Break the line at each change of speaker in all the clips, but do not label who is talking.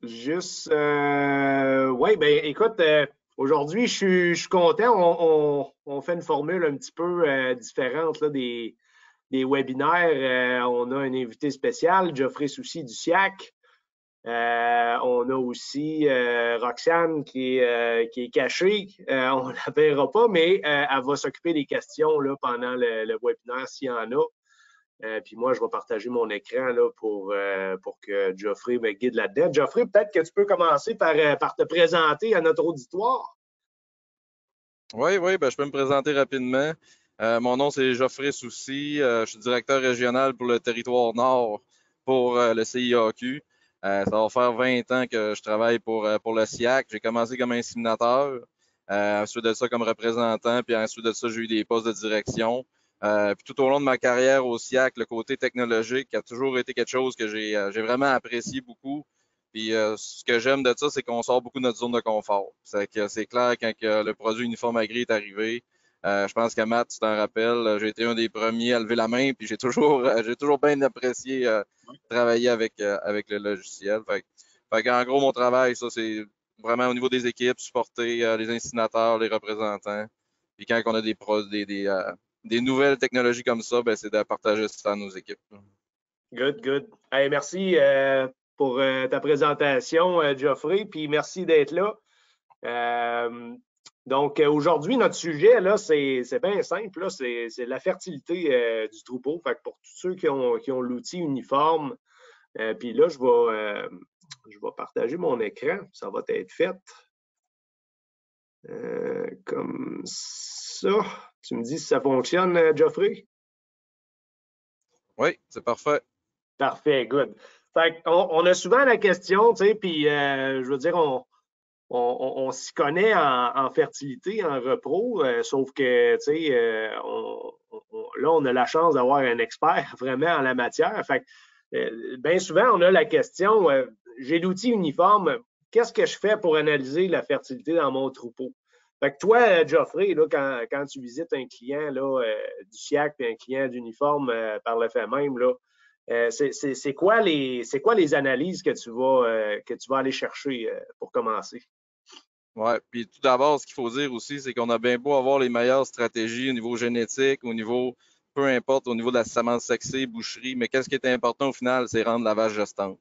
Oui, ben écoute, aujourd'hui, je suis content. On fait une formule un petit peu différente là, des webinaires. On a un invité spécial, Geoffrey Soucy du SIAC. On a aussi Roxane qui est cachée. On ne la verra pas, mais elle va s'occuper des questions là, pendant le webinaire s'il y en a. Puis moi, je vais partager mon écran là, pour que Geoffrey me guide là-dedans. Geoffrey, peut-être que tu peux commencer par te présenter à notre auditoire.
Oui, oui, ben, je peux me présenter rapidement. Mon nom, c'est Geoffrey Soucy. Je suis directeur régional pour le territoire nord pour le CIAQ. Ça va faire 20 ans que je travaille pour le SIAC. J'ai commencé comme inséminateur, ensuite de ça comme représentant, puis ensuite de ça, j'ai eu des postes de direction. Puis tout au long de ma carrière au SIAC, le côté technologique a toujours été quelque chose que j'ai vraiment apprécié beaucoup. Puis ce que j'aime de ça, c'est qu'on sort beaucoup de notre zone de confort. C'est que c'est clair quand que le produit Uniforme Agri est arrivé. Je pense que Matt, tu t'en rappelles, j'ai été un des premiers à lever la main, puis j'ai toujours bien apprécié travailler avec le logiciel. Fait qu'en gros, mon travail, ça, c'est vraiment au niveau des équipes, supporter les inséminateurs, les représentants. Puis quand on a des nouvelles technologies comme ça, ben, c'est de partager ça à nos équipes.
Good, good. Hey, merci pour ta présentation, Geoffrey, puis merci d'être là. Donc, aujourd'hui, notre sujet, là, c'est bien simple, là, c'est la fertilité du troupeau. Fait que pour tous ceux qui ont l'outil uniforme, puis là, je vais partager mon écran. Ça va être fait comme ça. Tu me dis si ça fonctionne, Geoffrey?
Oui, c'est parfait.
Parfait, good. Fait on a souvent la question, tu sais, puis je veux dire, on s'y connaît en fertilité, en repro, sauf que, tu sais, là, on a la chance d'avoir un expert vraiment en la matière. Fait bien souvent, on a la question, j'ai l'outil uniforme, qu'est-ce que je fais pour analyser la fertilité dans mon troupeau? Fait que toi, Geoffrey, là, quand tu visites un client là, du SIAC et un client d'uniforme par le fait même, là, c'est quoi les analyses que tu vas aller chercher pour commencer?
Ouais, puis tout d'abord, ce qu'il faut dire aussi, c'est qu'on a bien beau avoir les meilleures stratégies au niveau génétique, au niveau, peu importe, au niveau de la semence sexée, boucherie, mais qu'est-ce qui est important au final, c'est rendre la vache gestante.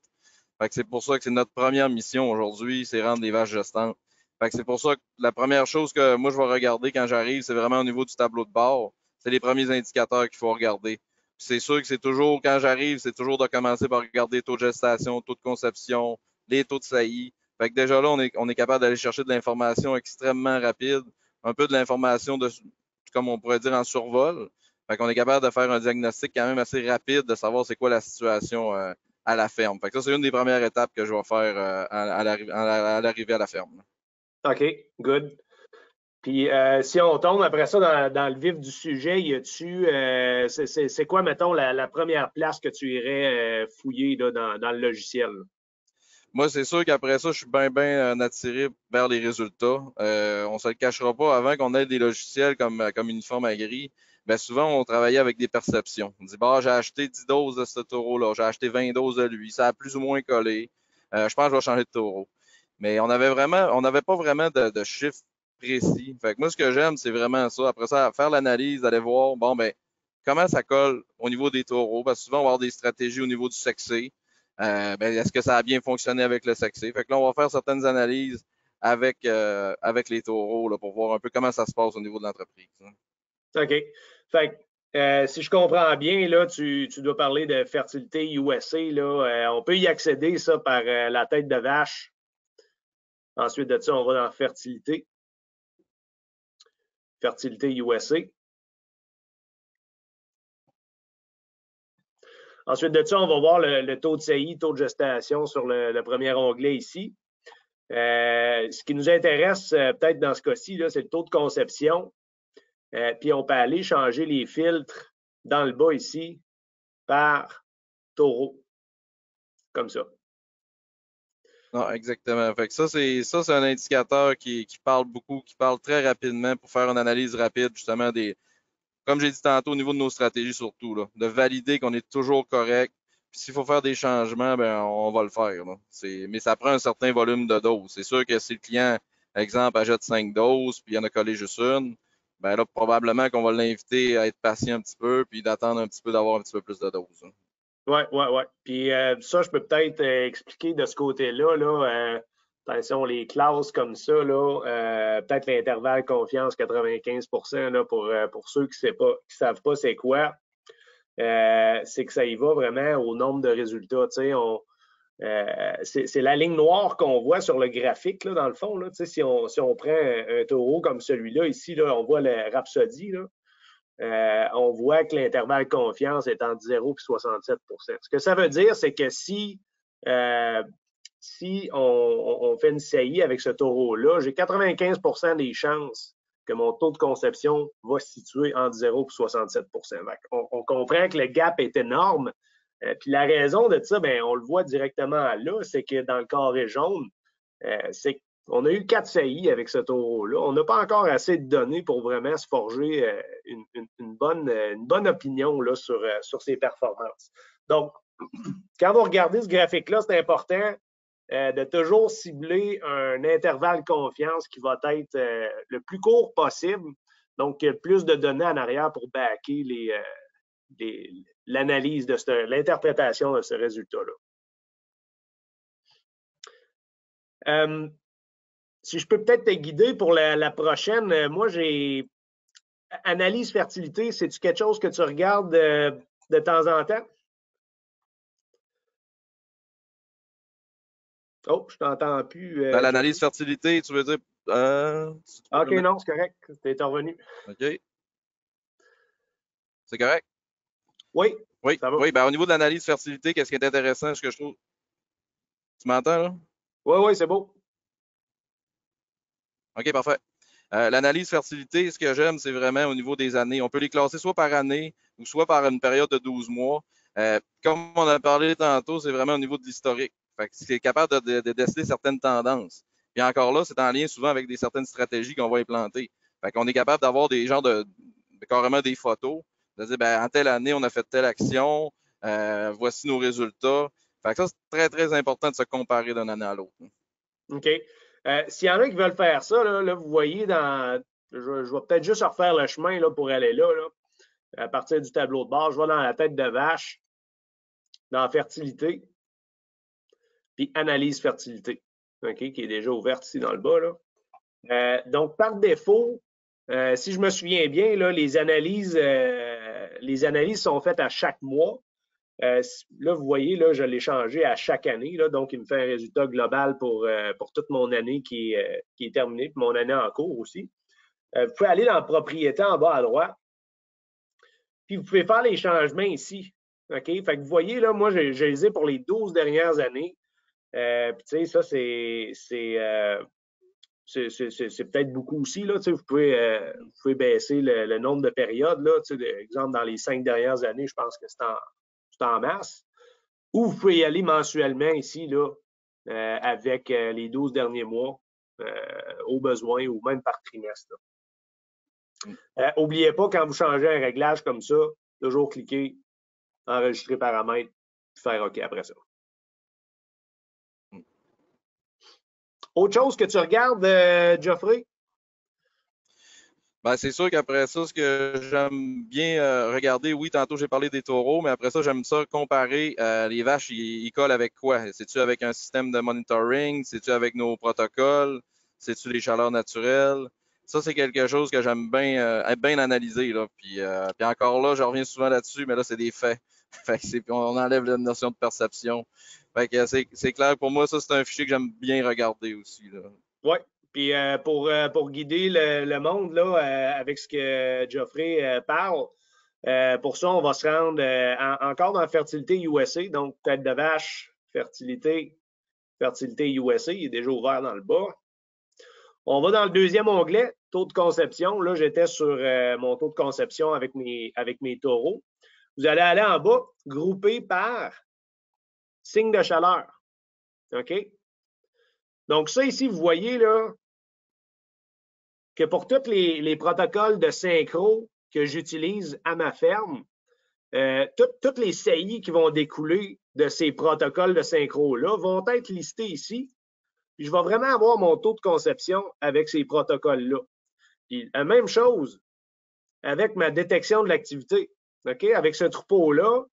Fait que c'est pour ça que c'est notre première mission aujourd'hui, c'est rendre les vaches gestantes. Fait que c'est pour ça que la première chose que moi je vais regarder quand j'arrive, c'est vraiment au niveau du tableau de bord. C'est les premiers indicateurs qu'il faut regarder. Puis c'est sûr que c'est toujours, quand j'arrive, c'est toujours de commencer par regarder le taux de gestation, taux de conception, les taux de saillie. Fait que déjà là, on est capable d'aller chercher de l'information extrêmement rapide, un peu de l'information de, comme on pourrait dire, en survol. Fait qu'on est capable de faire un diagnostic quand même assez rapide de savoir c'est quoi la situation à la ferme. Fait que ça, c'est une des premières étapes que je vais faire à l'arrivée à la ferme.
OK, good. Puis si on tombe après ça dans le vif du sujet, y a-tu c'est quoi, mettons, la première place que tu irais fouiller là, dans le logiciel?
Moi, c'est sûr qu'après ça, je suis bien attiré vers les résultats. On se le cachera pas, avant qu'on ait des logiciels comme Uniforme Agri, ben souvent, on travaillait avec des perceptions. On dit, bah, j'ai acheté 10 doses de ce taureau-là, j'ai acheté 20 doses de lui, ça a plus ou moins collé. Je pense que je vais changer de taureau. Mais on n'avait pas vraiment de chiffres précis. Fait que moi, ce que j'aime, c'est vraiment ça. Après ça, faire l'analyse, aller voir, bon, ben, comment ça colle au niveau des taureaux. Parce que souvent, on va avoir des stratégies au niveau du sexé. Ben, est-ce que ça a bien fonctionné avec le sexé? Fait que là, on va faire certaines analyses avec les taureaux là, pour voir un peu comment ça se passe au niveau de l'entreprise. Hein.
OK. Fait que, si je comprends bien, là, tu dois parler de fertilité USA. Là, on peut y accéder, ça, par la tête de vache. Ensuite de ça, on va dans fertilité. Fertilité USA. Ensuite de ça, on va voir le taux de CI, taux de gestation sur le premier onglet ici. Ce qui nous intéresse peut-être dans ce cas-ci, c'est le taux de conception. Puis on peut aller changer les filtres dans le bas ici par taureau, comme ça.
Non, exactement. Fait que ça, c'est un indicateur qui parle beaucoup, qui parle très rapidement pour faire une analyse rapide, justement, comme j'ai dit tantôt, au niveau de nos stratégies surtout, là, de valider qu'on est toujours correct. Puis s'il faut faire des changements, ben on va le faire. Là. Mais ça prend un certain volume de doses. C'est sûr que si le client, exemple, achète 5 doses, puis il en a collé juste une, ben là, probablement qu'on va l'inviter à être patient un petit peu, puis d'attendre un petit peu d'avoir un petit peu plus de doses. Hein.
Oui, oui, oui. Puis ça, je peux peut-être expliquer de ce côté-là, là, attention, les classes comme ça, là, peut-être l'intervalle confiance 95 là, pour ceux qui ne savent pas c'est quoi, c'est que ça y va vraiment au nombre de résultats. C'est la ligne noire qu'on voit sur le graphique, là, dans le fond. Là, si on prend un taureau comme celui-là, ici, là, on voit le Rhapsody, là, on voit que l'intervalle confiance est entre 0 et 67 %. Ce que ça veut dire, c'est que si on fait une saillie avec ce taureau-là, j'ai 95 % des chances que mon taux de conception va se situer entre 0 et 67 %. On comprend que le gap est énorme. Puis la raison de ça, ben, on le voit directement là, c'est que dans le carré jaune, c'est qu'on a eu 4 saillies avec ce taureau-là. On n'a pas encore assez de données pour vraiment se forger une bonne opinion là, sur ses performances. Donc, quand vous regardez ce graphique-là, c'est important de toujours cibler un intervalle confiance qui va être le plus court possible. Donc, plus de données en arrière pour backer l'analyse de l'interprétation de ce résultat-là. Si je peux peut-être te guider pour la prochaine, moi, j'ai analyse fertilité, c'est-tu quelque chose que tu regardes de temps en temps? Oh, je t'entends plus.
Dans l'analyse fertilité, tu veux dire.
OK, non, c'est correct. Tu es revenu.
OK. C'est correct?
Oui,
Oui,
ça va.
oui. Ben, au niveau de l'analyse fertilité, qu'est-ce qui est intéressant, ce que je trouve. Tu m'entends, là?
Oui, oui, c'est beau.
OK, parfait. L'analyse fertilité, ce que j'aime, c'est vraiment au niveau des années. On peut les classer soit par année ou soit par une période de 12 mois. Comme on a parlé tantôt, c'est vraiment au niveau de l'historique. Fait que c'est capable de déceler certaines tendances. Puis encore là, c'est en lien souvent avec certaines stratégies qu'on va implanter. Fait qu'on est capable d'avoir des genres carrément des photos, de dire, ben, en telle année, on a fait telle action, voici nos résultats. Fait que ça, c'est très, très important de se comparer d'une année à l'autre.
OK. S'il y en a qui veulent faire ça, là vous voyez je vais peut-être juste refaire le chemin là, pour aller là, à partir du tableau de bord. Je vais dans la tête de vache, dans fertilité, puis analyse fertilité, OK, qui est déjà ouverte ici dans le bas. Là. Donc, par défaut, si je me souviens bien, là, les analyses sont faites à chaque mois. Là, vous voyez, là, je l'ai changé à chaque année. Là, donc, il me fait un résultat global pour toute mon année qui est terminée, puis mon année en cours aussi. Vous pouvez aller dans Propriété en bas à droite. Puis, vous pouvez faire les changements ici. OK? Fait que vous voyez, là, moi, je les ai pour les 12 dernières années. Puis, tu sais, ça, c'est peut-être beaucoup aussi. Là, vous pouvez baisser le nombre de périodes. Là, exemple, dans les 5 dernières années, je pense que c'est en masse. Ou vous pouvez y aller mensuellement ici, là, avec les 12 derniers mois au besoin ou même par trimestre. N'oubliez pas, quand vous changez un réglage comme ça, toujours cliquer enregistrer paramètres, puis faire OK après ça. Autre chose que tu regardes, Geoffrey?
Ben, c'est sûr qu'après ça, ce que j'aime bien regarder, oui, tantôt j'ai parlé des taureaux, mais après ça, j'aime ça comparer les vaches, ils collent avec quoi? C'est-tu avec un système de monitoring? C'est-tu avec nos protocoles? C'est-tu les chaleurs naturelles? Ça, c'est quelque chose que j'aime bien analyser. Là. Puis encore là, je reviens souvent là-dessus, mais là, c'est des faits. Fait que on enlève la notion de perception. Fait que c'est clair, pour moi, ça, c'est un fichier que j'aime bien regarder aussi.
Oui. Puis pour guider le monde là, avec ce que Geoffrey parle, pour ça, on va se rendre encore dans fertilité USA, donc tête de vache, fertilité USA, il est déjà ouvert dans le bas. On va dans le deuxième onglet, taux de conception. Là, j'étais sur mon taux de conception avec mes taureaux. Vous allez aller en bas, grouper par signe de chaleur. OK? Donc, ça ici, vous voyez là que pour tous les protocoles de synchro que j'utilise à ma ferme, toutes les saillies qui vont découler de ces protocoles de synchro-là vont être listés ici. Puis je vais vraiment avoir mon taux de conception avec ces protocoles-là. Puis la même chose avec ma détection de l'activité. OK? Avec ce troupeau-là,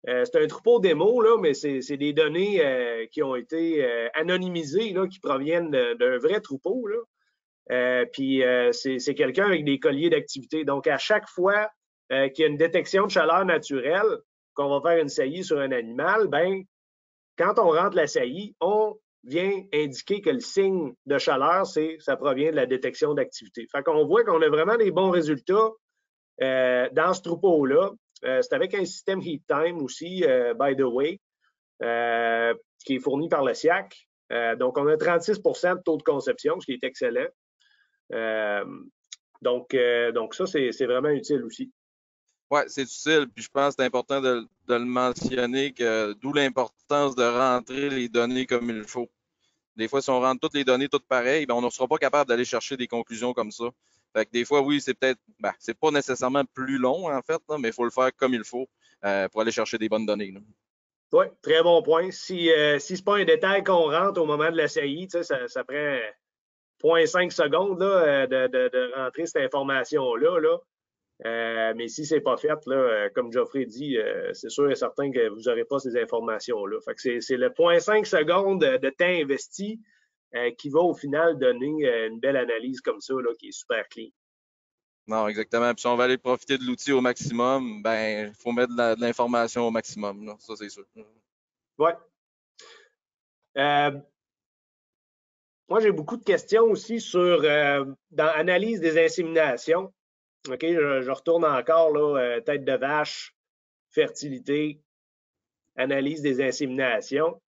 c'est un troupeau démo, là, mais c'est des données qui ont été anonymisées, là, qui proviennent d'un vrai troupeau. Là. Puis c'est quelqu'un avec des colliers d'activité. Donc, à chaque fois qu'il y a une détection de chaleur naturelle, qu'on va faire une saillie sur un animal, ben, quand on rentre la saillie, on vient indiquer que le signe de chaleur, ça provient de la détection d'activité. Fait qu'on voit qu'on a vraiment des bons résultats dans ce troupeau-là. C'est avec un système Heat Time aussi, by the way, qui est fourni par le SIAC. Donc, on a 36 de taux de conception, ce qui est excellent. Donc ça, c'est vraiment utile aussi.
Oui, c'est utile. Puis je pense que c'est important de le mentionner, d'où l'importance de rentrer les données comme il faut. Des fois, si on rentre toutes les données toutes pareilles, ben, on ne sera pas capable d'aller chercher des conclusions comme ça. Fait que des fois, oui, c'est peut-être, c'est pas nécessairement plus long, en fait, là, mais il faut le faire comme il faut pour aller chercher des bonnes données.
Oui, très bon point. Si ce n'est pas un détail qu'on rentre au moment de la saillie, ça prend 0,5 secondes là, de rentrer cette information-là. Mais si ce n'est pas fait, là, comme Geoffrey dit, c'est sûr et certain que vous n'aurez pas ces informations-là. Fait que c'est le 0,5 secondes de temps investi qui va au final donner une belle analyse comme ça, là, qui est super clean.
Non, exactement. Puis si on va aller profiter de l'outil au maximum, ben, il faut mettre de l'information au maximum. Là. Ça, c'est sûr.
Oui. Moi, j'ai beaucoup de questions aussi sur dans l'analyse des inséminations. OK, je retourne encore, là, tête de vache, fertilité, analyse des inséminations.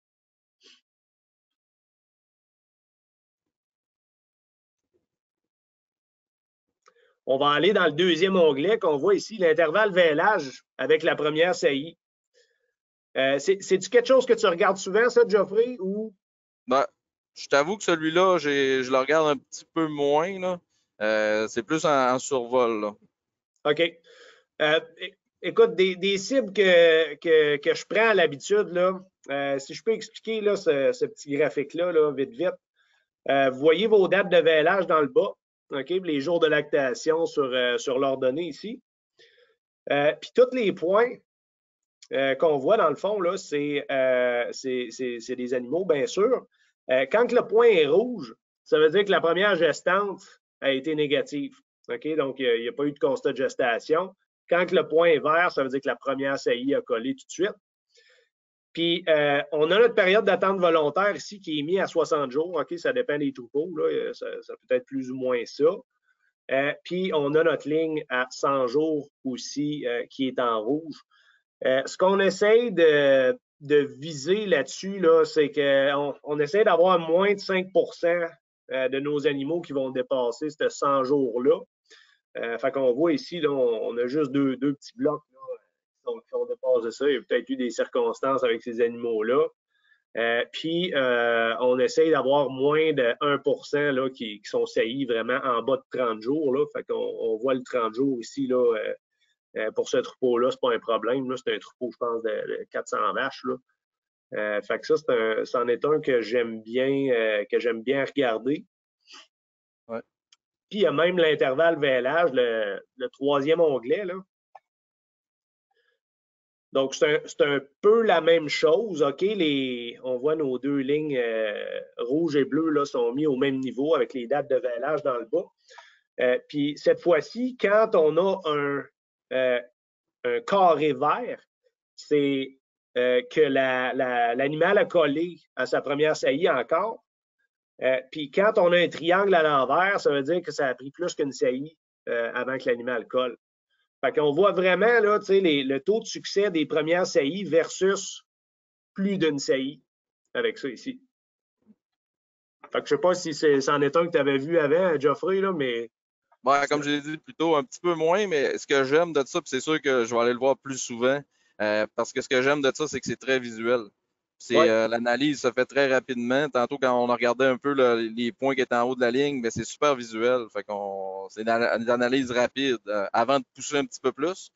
On va aller dans le deuxième onglet qu'on voit ici, l'intervalle vêlage avec la première saillie. C'est-tu quelque chose que tu regardes souvent, ça, Geoffrey? Ou...
Ben, je t'avoue que celui-là, je le regarde un petit peu moins. Là. C'est plus en survol. Là.
OK. Écoute, des cibles que je prends à l'habitude, là, si je peux expliquer là, ce petit graphique-là, là, vite, vite. Vous voyez vos dates de vêlage dans le bas, OK? Les jours de lactation sur l'ordonnée ici. Puis tous les points qu'on voit dans le fond, là, c'est des animaux, bien sûr. Quand le point est rouge, ça veut dire que la première gestante a été négative. OK? Donc, il n'y a pas eu de constat de gestation. Quand le point est vert, ça veut dire que la première saillie a collé tout de suite. Puis, on a notre période d'attente volontaire ici qui est mise à 60 jours. OK? Ça dépend des troupeaux. Là. Ça peut être plus ou moins ça. Puis, on a notre ligne à 100 jours aussi qui est en rouge. Ce qu'on essaye de viser là-dessus, là, c'est qu'on essaie d'avoir moins de 5 de nos animaux qui vont dépasser ces 100 jours-là. Fait qu'on voit ici, là, on a juste deux petits blocs là, qui ont dépassé ça. Il y a peut-être eu des circonstances avec ces animaux-là. Puis, on essaye d'avoir moins de 1 là, qui sont saillis vraiment en bas de 30 jours. Là. Fait qu'on voit le 30 jours ici, là, pour ce troupeau-là, c'est pas un problème. C'est un troupeau, je pense, de 400 vaches. Là. Fait que ça, c'en est un que j'aime bien regarder.
Ouais.
Puis il y a même l'intervalle vêlage, le troisième onglet. Là. Donc, c'est un peu la même chose. OK? On voit nos deux lignes rouge et bleu là, sont mis au même niveau avec les dates de vêlage dans le bas. Puis cette fois-ci, quand on a un carré vert, c'est que l'animal a collé à sa première saillie encore. Puis quand on a un triangle à l'envers, ça veut dire que ça a pris plus qu'une saillie avant que l'animal colle. Fait qu'on voit vraiment là, le taux de succès des premières saillies versus plus d'une saillie avec ça ici. Fait que je sais pas si c'en est un que tu avais vu avant, Geoffrey, là, mais.
Ouais, comme je l'ai dit plus tôt, un petit peu moins, mais ce que j'aime de ça, puis c'est sûr que je vais aller le voir plus souvent, parce que ce que j'aime de ça, c'est que c'est très visuel.
Ouais.
L'analyse se fait très rapidement. Tantôt, quand on a regardé un peu là, les points qui étaient en haut de la ligne, ben, c'est super visuel. Fait c'est une analyse rapide avant de pousser un petit peu plus.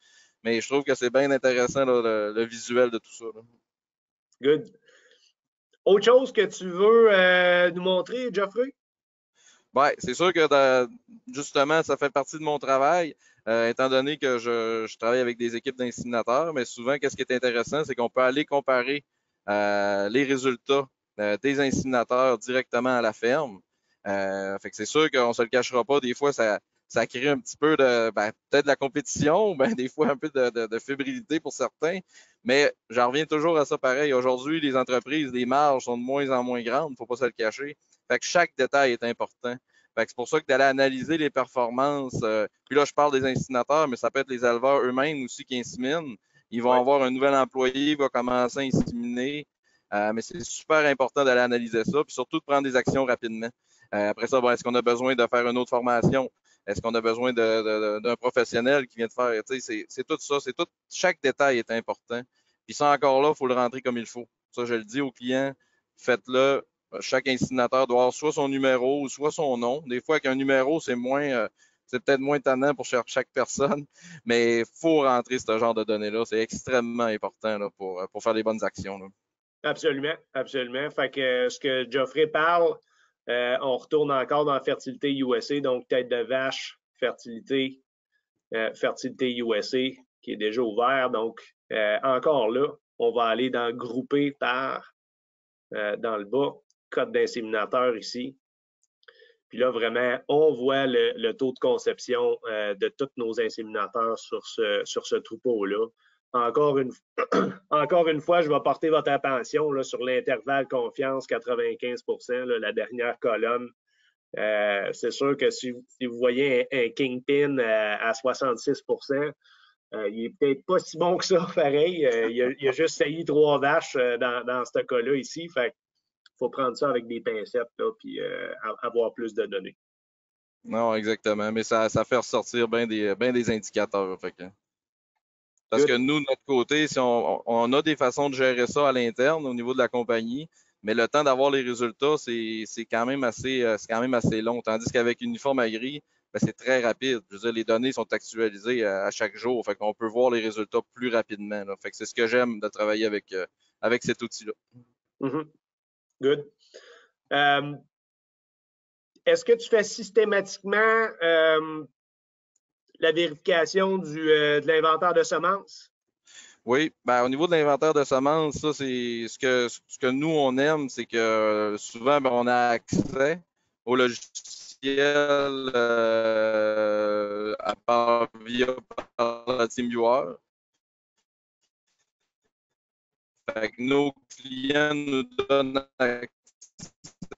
Mais je trouve que c'est bien intéressant là, le visuel de tout ça. Là.
Good. Autre chose que tu veux nous montrer, Geoffrey?
Oui, c'est sûr que justement, ça fait partie de mon travail, étant donné que je travaille avec des équipes d'inséminateurs, mais souvent, qu'est-ce qui est intéressant, c'est qu'on peut aller comparer les résultats des inséminateurs directement à la ferme. Fait que c'est sûr qu'on ne se le cachera pas, des fois, ça crée un petit peu de peut-être de la compétition, des fois un peu de fébrilité pour certains, mais j'en reviens toujours à ça pareil. Aujourd'hui, les entreprises, les marges sont de moins en moins grandes, il ne faut pas se le cacher. Fait que chaque détail est important. Fait que c'est pour ça que d'aller analyser les performances, puis là, je parle des inséminateurs, mais ça peut être les éleveurs eux-mêmes aussi qui inséminent. Ils vont avoir un nouvel employé, il va commencer à inséminer. Mais c'est super important d'aller analyser ça, puis surtout de prendre des actions rapidement. Après ça, est-ce qu'on a besoin de faire une autre formation? Est-ce qu'on a besoin d'un professionnel qui vient de faire? C'est tout ça, chaque détail est important. Puis ça, encore là, il faut le rentrer comme il faut. Ça, je le dis aux clients, faites-le. Chaque inséminateur doit avoir soit son numéro ou soit son nom. Des fois, avec un numéro, c'est peut-être moins tannant pour chaque personne, mais il faut rentrer ce genre de données-là. C'est extrêmement important là, pour faire les bonnes actions. Là.
Absolument, absolument. Fait que ce que Geoffrey parle, on retourne encore dans Fertilité USA, donc tête de vache, fertilité, Fertilité USA, qui est déjà ouvert. Donc, encore là, on va aller dans grouper par, dans le bas, code d'inséminateur ici. Puis là, vraiment, on voit le taux de conception de tous nos inséminateurs sur ce troupeau-là. Encore une fois, je vais porter votre attention là, sur l'intervalle confiance 95 là, la dernière colonne. C'est sûr que si vous voyez un kingpin à 66 il est peut-être pas si bon que ça, pareil. Il a juste sailli 3 vaches dans ce cas-là ici. Fait qu'il faut prendre ça avec des pincettes là, puis avoir plus de données.
Non, exactement. Mais ça fait ressortir bien des indicateurs. Parce que nous, de notre côté, si on a des façons de gérer ça à l'interne au niveau de la compagnie, mais le temps d'avoir les résultats, c'est quand même assez long. Tandis qu'avec Uniforme Agri, c'est très rapide. Je veux dire, les données sont actualisées à chaque jour. Fait qu'on peut voir les résultats plus rapidement. Là. Fait que c'est ce que j'aime de travailler avec cet outil-là.
Mm-hmm. Good. Est-ce que tu fais systématiquement la vérification de l'inventaire de semences?
Oui, au niveau de l'inventaire de semences, ça, c'est ce que nous, on aime, c'est que souvent, on a accès au logiciel à part par la TeamViewer. Fait que nos clients nous donnent accès.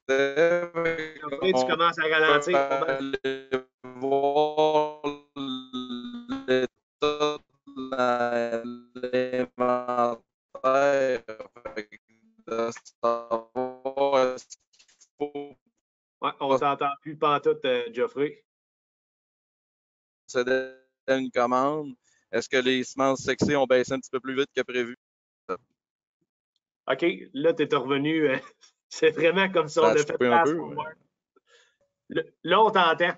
Après, tu commences à ralentir.
Aller voir l'état de l'inventaire. De savoir est-ce qu'il faut
Ouais, on t'entend plus pantoute, Geoffrey.
procéder à une commande. Est-ce que les semences sexées ont baissé un petit peu plus vite que prévu?
OK, là, tu es revenu. C'est vraiment comme ça, on a fait
un peu.
Là, on t'entend.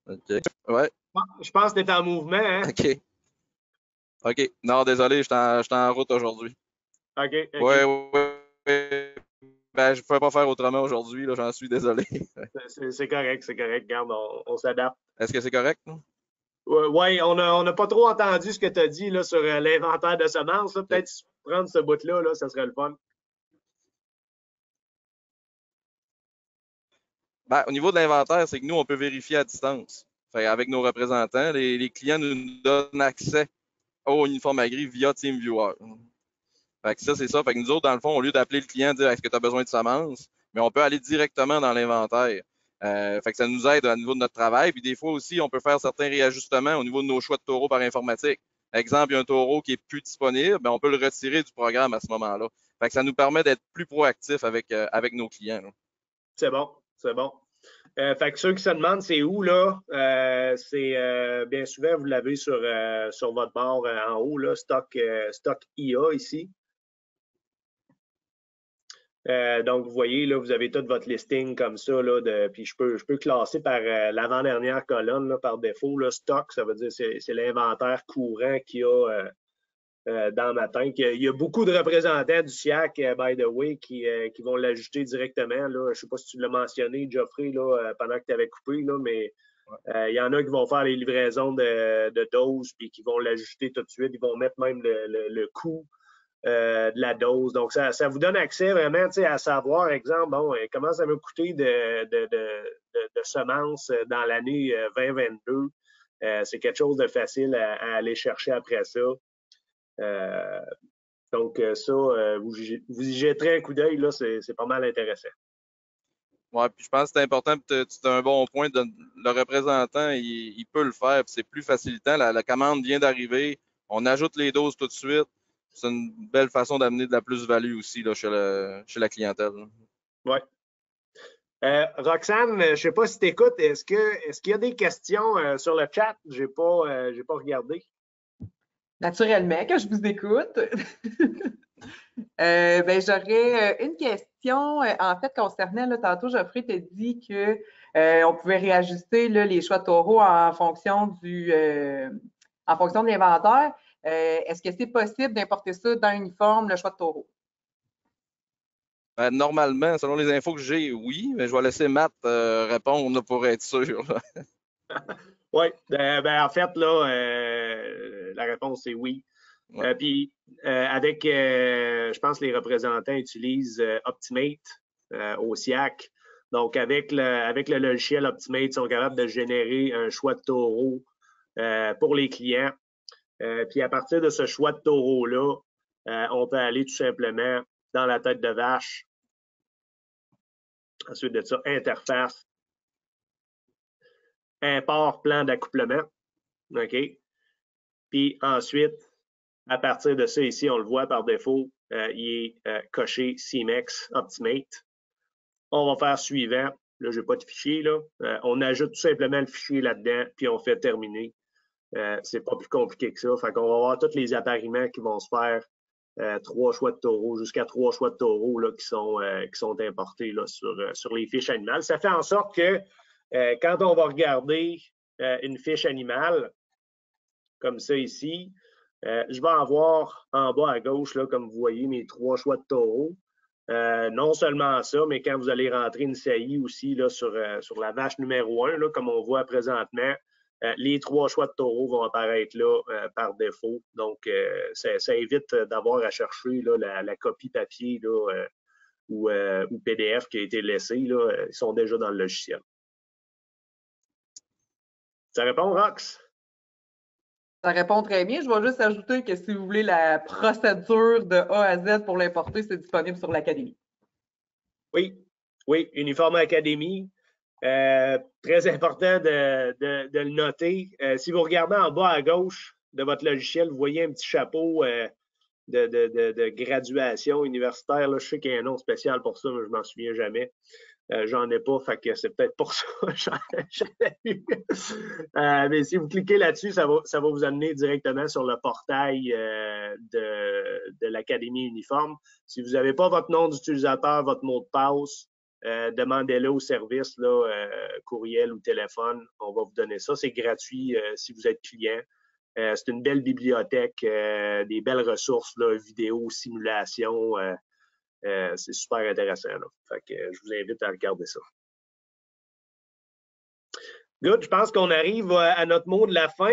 OK. Ouais.
Je pense que tu es en mouvement. Hein?
OK. OK. Non, désolé, je suis en route aujourd'hui.
OK.
Oui. Je ne pouvais pas faire autrement aujourd'hui, j'en suis désolé.
C'est correct, c'est correct. Regarde, on s'adapte.
Est-ce que c'est correct?
Oui, on n'a pas trop entendu ce que tu as dit là, sur l'inventaire de semences. Peut-être si tu peux prendre ce bout-là, là, ça serait le fun.
Au niveau de l'inventaire, c'est que nous, on peut vérifier à distance. Avec nos représentants, les clients nous donnent accès au Uniforme Agri via TeamViewer. Ça, c'est ça. Fait que nous autres, dans le fond, au lieu d'appeler le client et dire est-ce que tu as besoin de semences, mais on peut aller directement dans l'inventaire. Fait que ça nous aide au niveau de notre travail. Puis des fois aussi, on peut faire certains réajustements au niveau de nos choix de taureaux par informatique. Exemple, il y a un taureau qui est plus disponible, on peut le retirer du programme à ce moment-là. Fait que ça nous permet d'être plus proactifs avec nos clients.
C'est bon, c'est bon. Fait que ceux qui se demandent c'est où, là, c'est bien souvent, vous l'avez sur votre barre en haut, là, stock IA ici. Donc, vous voyez, là, vous avez tout votre listing comme ça, là, puis je peux classer par l'avant-dernière colonne, là, par défaut, là, stock, ça veut dire c'est l'inventaire courant qu'il y a dans ma tête. Il y a beaucoup de représentants du SIAC, by the way, qui vont l'ajouter directement. Là. Je ne sais pas si tu l'as mentionné, Geoffrey, là, pendant que tu avais coupé, là, mais il y en a qui vont faire les livraisons de doses puis qui vont l'ajouter tout de suite. Ils vont mettre même le coût de la dose. Donc, ça vous donne accès vraiment à savoir, exemple, bon, comment ça va coûter de semences dans l'année 2022. C'est quelque chose de facile à aller chercher après ça. Donc, ça, vous y jetterez un coup d'œil, là, c'est pas mal intéressant.
Ouais, puis je pense que c'est important, c'est un bon point. Le représentant, il peut le faire, puis c'est plus facilitant. La commande vient d'arriver, on ajoute les doses tout de suite. C'est une belle façon d'amener de la plus-value aussi là, chez la clientèle.
Oui. Roxane, je ne sais pas si tu écoutes, est-ce qu'il y a des questions sur le chat? Je n'ai pas regardé.
Naturellement que je vous écoute. J'aurais une question, en fait, concernant, là, tantôt, Geoffrey t'a dit que on pouvait réajuster là, les choix de taureaux en fonction de l'inventaire. Est-ce que c'est possible d'importer ça dans l'uniforme, le choix de taureau?
Normalement, selon les infos que j'ai, oui, mais je vais laisser Matt répondre là, pour être sûr.
Oui, en fait, là, la réponse est oui. Ouais. Puis, avec, je pense que les représentants utilisent Optimate au SIAC. Donc, avec le logiciel Optimate, ils sont capables de générer un choix de taureau pour les clients. Puis, à partir de ce choix de taureau-là, on peut aller tout simplement dans la tête de vache. Ensuite de ça, interface. Import plan d'accouplement. OK? Puis ensuite, à partir de ça, ici, on le voit par défaut, il est coché CMEX Optimate. On va faire suivant. Là, je n'ai pas de fichier. Là. On ajoute tout simplement le fichier là-dedans, puis on fait terminer. C'est pas plus compliqué que ça. Fait qu'on va avoir tous les appariements qui vont se faire 3 choix de taureau, jusqu'à 3 choix de taureau là, qui sont importés là, sur les fiches animales. Ça fait en sorte que quand on va regarder une fiche animale, comme ça ici, je vais avoir en bas à gauche, là, comme vous voyez, mes 3 choix de taureau. Non seulement ça, mais quand vous allez rentrer une saillie aussi là, sur la vache numéro 1, là, comme on voit présentement, les 3 choix de taureau vont apparaître là par défaut. Donc, ça évite d'avoir à chercher là, la copie papier là, ou PDF qui a été laissée. Là, ils sont déjà dans le logiciel. Ça répond, Rox?
Ça répond très bien. Je vais juste ajouter que si vous voulez la procédure de A à Z pour l'importer, c'est disponible sur l'Académie.
Oui, Uniforme Académie. Très important de le noter. Si vous regardez en bas à gauche de votre logiciel, vous voyez un petit chapeau de graduation universitaire. Là, je sais qu'il y a un nom spécial pour ça, mais je ne m'en souviens jamais. J'en ai pas, fait que c'est peut-être pour ça que j'en ai eu. Mais si vous cliquez là-dessus, ça va vous amener directement sur le portail de l'Académie Uniforme. Si vous n'avez pas votre nom d'utilisateur, votre mot de passe, demandez-le au service, là, courriel ou téléphone. On va vous donner ça. C'est gratuit si vous êtes client. C'est une belle bibliothèque, des belles ressources, là, vidéos, simulations. C'est super intéressant. Là. Fait que, je vous invite à regarder ça. Good, je pense qu'on arrive à notre mot de la fin.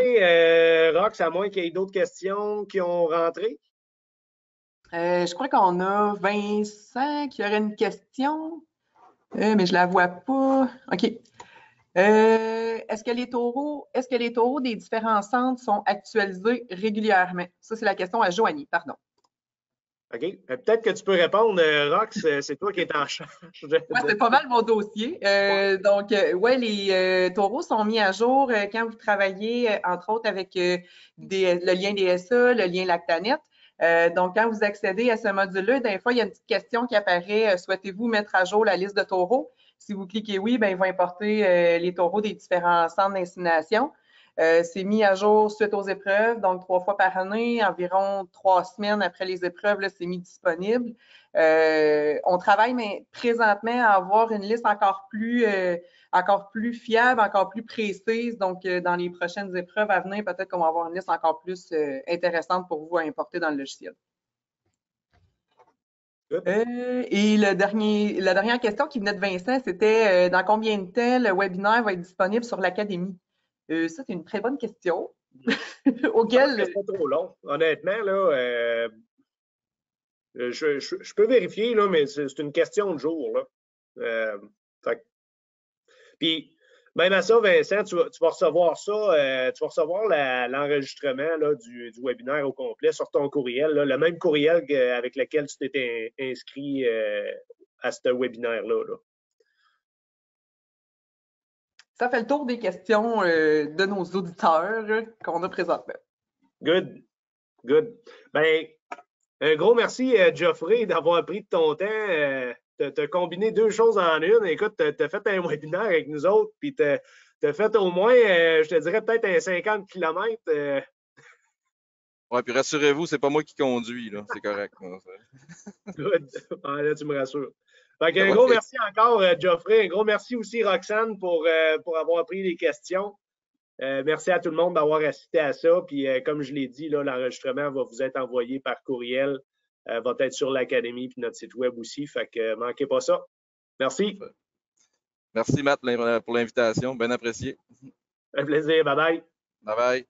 Rox, à moins qu'il y ait d'autres questions qui ont rentré.
Je crois qu'on a Vincent qui aurait une question, mais je ne la vois pas. OK. Est-ce que les taureaux des différents centres sont actualisés régulièrement? Ça, c'est la question à Joanie, pardon.
OK. Peut-être que tu peux répondre, Rox, c'est toi qui es en charge.
Oui, c'est pas mal mon dossier. Donc, les taureaux sont mis à jour quand vous travaillez, entre autres, avec le lien DSA, le lien Lactanet. Donc, quand vous accédez à ce module-là, des fois, il y a une petite question qui apparaît. Souhaitez-vous mettre à jour la liste de taureaux? Si vous cliquez oui, bien, il va importer les taureaux des différents centres d'insémination. C'est mis à jour suite aux épreuves, donc 3 fois par année, environ 3 semaines après les épreuves, là, c'est mis disponible. On travaille mais présentement à avoir une liste encore plus fiable, encore plus précise. Donc, dans les prochaines épreuves à venir, peut-être qu'on va avoir une liste encore plus intéressante pour vous à importer dans le logiciel. Et la dernière question qui venait de Vincent, c'était dans combien de temps le webinaire va être disponible sur l'Académie? Ça, c'est une très bonne question. Auquel...
C'est pas trop long. Honnêtement, là, je peux vérifier, là, mais c'est une question de jour. Là. Puis, même à ça, Vincent, tu vas recevoir ça, tu vas recevoir l'enregistrement du webinaire au complet sur ton courriel, là, le même courriel avec lequel tu t'étais inscrit à ce webinaire-là. Là.
Ça fait le tour des questions de nos auditeurs qu'on a présentement.
Good. Ben, un gros merci, Geoffrey, d'avoir pris de ton temps. Tu as combiné deux choses en une. Écoute, tu as fait un webinaire avec nous autres, puis tu as fait au moins, je te dirais, peut-être un 50 km.
Ouais, puis rassurez-vous, c'est pas moi qui conduis, là. C'est correct.
Good. Ah, là, tu me rassures. Fait un gros merci encore, Geoffrey. Un gros merci aussi, Roxane, pour avoir pris les questions. Merci à tout le monde d'avoir assisté à ça. Puis, comme je l'ai dit, l'enregistrement va vous être envoyé par courriel. Va être sur l'Académie puis notre site web aussi. Fait que manquez pas ça. Merci.
Merci, Matt, pour l'invitation. Bien apprécié.
Un plaisir. Bye bye.
Bye bye.